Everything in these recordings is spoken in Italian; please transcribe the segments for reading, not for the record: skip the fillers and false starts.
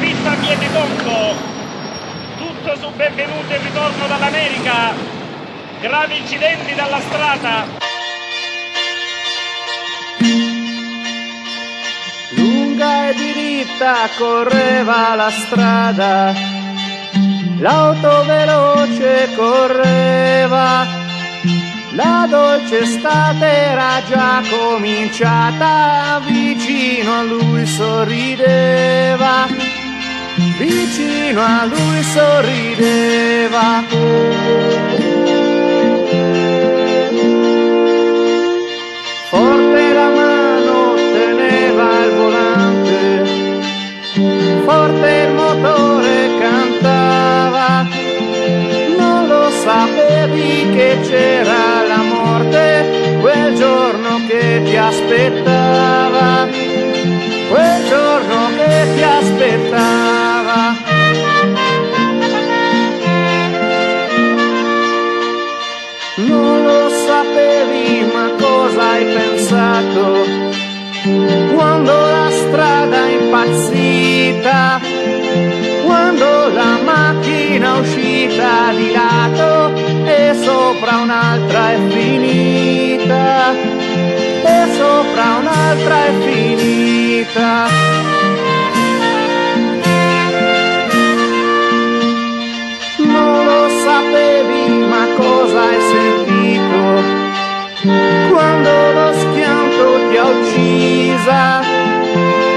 sconfitta a piede tondo, tutto su benvenuto e ritorno dall'America, gravi incidenti dalla strada. Lunga e diritta correva la strada, l'auto veloce correva, la dolce estate era già cominciata, vicino a lui sorrideva, vicino a lui sorrideva. Forte la mano teneva il volante, forte il motore cantava, non lo sapevi che c'era la morte quel giorno che ti aspettava, quel giorno che ti aspettava. Non lo sapevi, ma cosa hai pensato quando la strada è impazzita, quando la macchina è uscita di lato e sopra un'altra è finita, e sopra un'altra è finita. Non lo sapevi, ma cosa hai sentito quando lo schianto ti ha uccisa,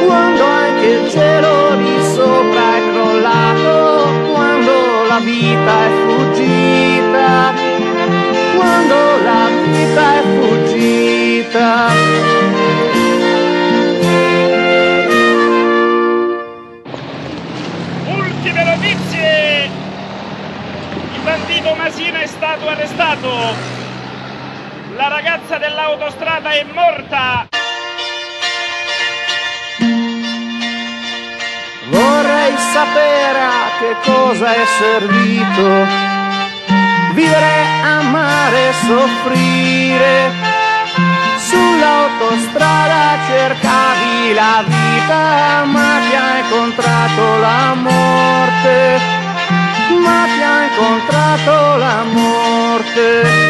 quando anche il cielo di sopra è crollato, quando la vita è fuggita, quando la vita è fuggita. Ultime notizie, il bandito Masina è stato arrestato, la ragazza dell'autostrada è morta. Vorrei sapere a che cosa è servito vivere, amare, soffrire. Sull'autostrada cercavi la vita, ma ti ha incontrato la morte, ma ti ha incontrato la morte.